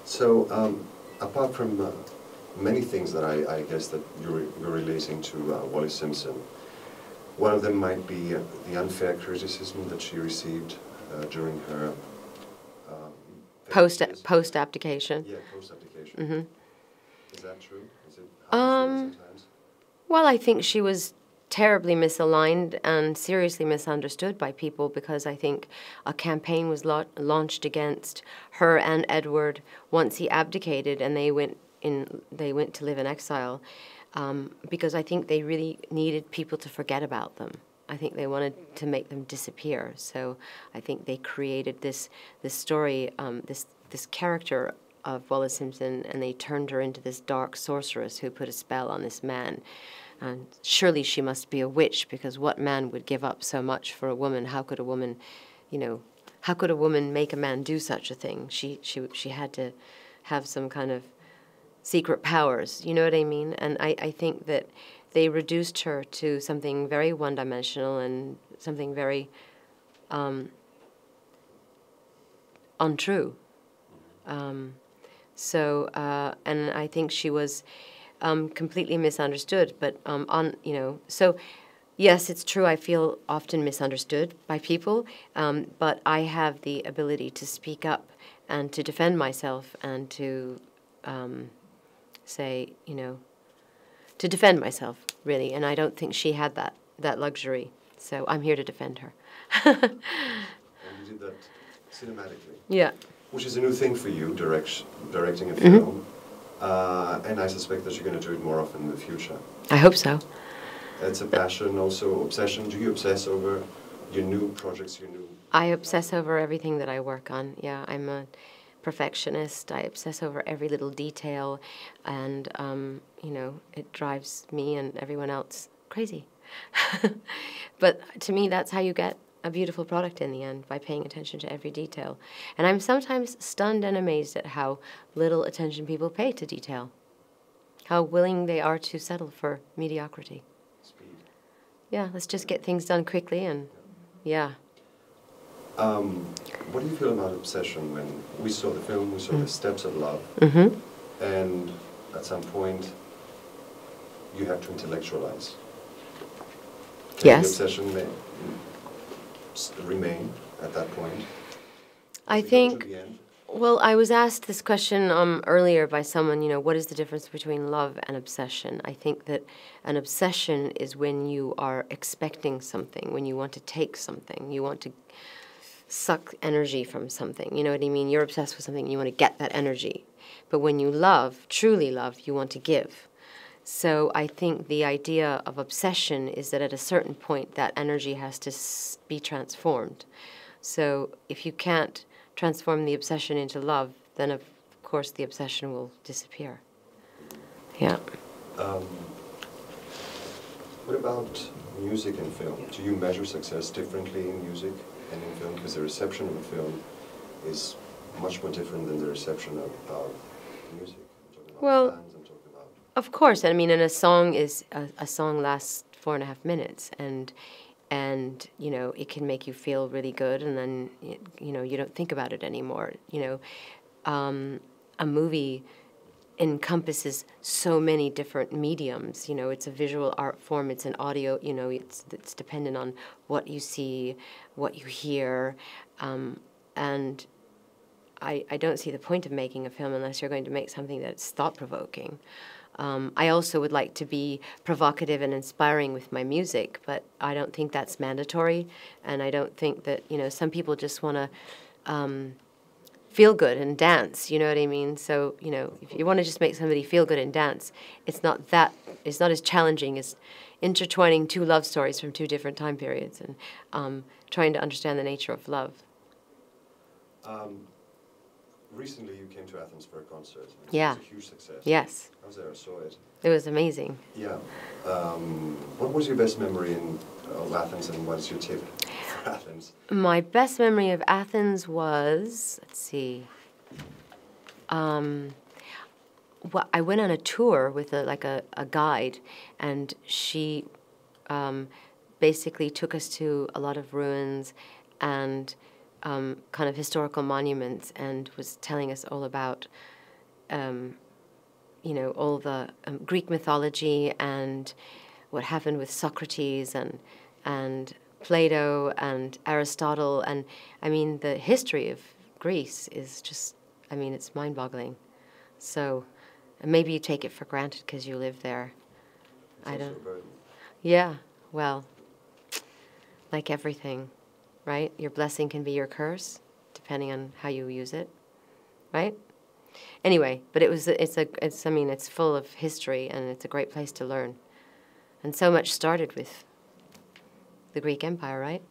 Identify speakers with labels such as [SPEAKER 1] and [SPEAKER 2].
[SPEAKER 1] So, apart from many things that I guess that you're relating to Wallis Simpson, one of them might be the unfair criticism that she received during her
[SPEAKER 2] post abdication.
[SPEAKER 1] Yeah, post abdication.
[SPEAKER 2] Mm-hmm.
[SPEAKER 1] Is that true? Is it how you feel sometimes?
[SPEAKER 2] Well, I think she was terribly misaligned and seriously misunderstood by people, because I think a campaign was launched against her and Edward once he abdicated, and they went to live in exile, because I think they really needed people to forget about them. I think they wanted to make them disappear. So I think they created this story, this character of Wallis Simpson, and they turned her into this dark sorceress who put a spell on this man. And surely she must be a witch, because what man would give up so much for a woman? How could a woman, how could a woman make a man do such a thing? She had to have some kind of secret powers, you know what I mean? And I think that they reduced her to something very one-dimensional and something very untrue. And I think she was completely misunderstood, but so yes, it's true, I feel often misunderstood by people, but I have the ability to speak up and to defend myself and to say, to defend myself, really, and I don't think she had that luxury, so I'm here to defend her.
[SPEAKER 1] And you did that cinematically.
[SPEAKER 2] Yeah.
[SPEAKER 1] Which is a new thing for you, directing a film. And I suspect that you're going to do it more often in the future.
[SPEAKER 2] I hope so.
[SPEAKER 1] It's a passion, also obsession. Do you obsess over your new projects,
[SPEAKER 2] I obsess over everything that I work on, yeah. I'm a perfectionist. I obsess over every little detail, and, it drives me and everyone else crazy. But to me, that's how you get a beautiful product in the end, by paying attention to every detail. And I'm sometimes stunned and amazed at how little attention people pay to detail, how willing they are to settle for mediocrity.
[SPEAKER 1] Speed.
[SPEAKER 2] Yeah, let's just get things done quickly, and yeah.
[SPEAKER 1] What do you feel about obsession? When we saw the film, we saw the steps of love, and at some point you have to intellectualize. Can
[SPEAKER 2] Yes.
[SPEAKER 1] the obsession remain at that point?
[SPEAKER 2] I think, well, I was asked this question earlier by someone, what is the difference between love and obsession? I think that an obsession is when you are expecting something, when you want to take something, you want to suck energy from something, you know what I mean? You're obsessed with something, you want to get that energy. But when you love, truly love, you want to give. So I think the idea of obsession is that at a certain point that energy has to be transformed. So if you can't transform the obsession into love, then of course the obsession will disappear. Yeah.
[SPEAKER 1] What about music and film? Do you measure success differently in music and in film? Because the reception of a film is much more different than the reception of music. I'm talking about
[SPEAKER 2] Well,
[SPEAKER 1] fans, I'm talking about...
[SPEAKER 2] Of course, I mean, and a song lasts 4.5 minutes, and it can make you feel really good, and then you don't think about it anymore. A movie encompasses so many different mediums. It's a visual art form, it's an audio. It's dependent on what you see, what you hear, and I don't see the point of making a film unless you're going to make something that's thought-provoking. I also would like to be provocative and inspiring with my music, but I don't think that's mandatory, and I don't think that, some people just want to feel good and dance, you know what I mean? So, if you want to just make somebody feel good and dance, it's not as challenging as intertwining two love stories from two different time periods and trying to understand the nature of love.
[SPEAKER 1] Recently you came to Athens for a concert.
[SPEAKER 2] Yeah.
[SPEAKER 1] It was a huge success.
[SPEAKER 2] Yes.
[SPEAKER 1] I was there, I saw it.
[SPEAKER 2] It was amazing.
[SPEAKER 1] Yeah. What was your best memory of Athens, and what is your tip for Athens?
[SPEAKER 2] My best memory of Athens was, let's see, I went on a tour with a guide, and she basically took us to a lot of ruins and kind of historical monuments, and was telling us all about you know, all the Greek mythology and what happened with Socrates and Plato and Aristotle. And I mean, the history of Greece is just, I mean, it's mind-boggling. So maybe you take it for granted because you live there.
[SPEAKER 1] It's
[SPEAKER 2] I
[SPEAKER 1] also
[SPEAKER 2] don't.
[SPEAKER 1] a burden.
[SPEAKER 2] Yeah, well, like everything, right? Your blessing can be your curse, depending on how you use it, right? Anyway, but I mean, it's full of history, and it's a great place to learn. And so much started with the Greek Empire, right?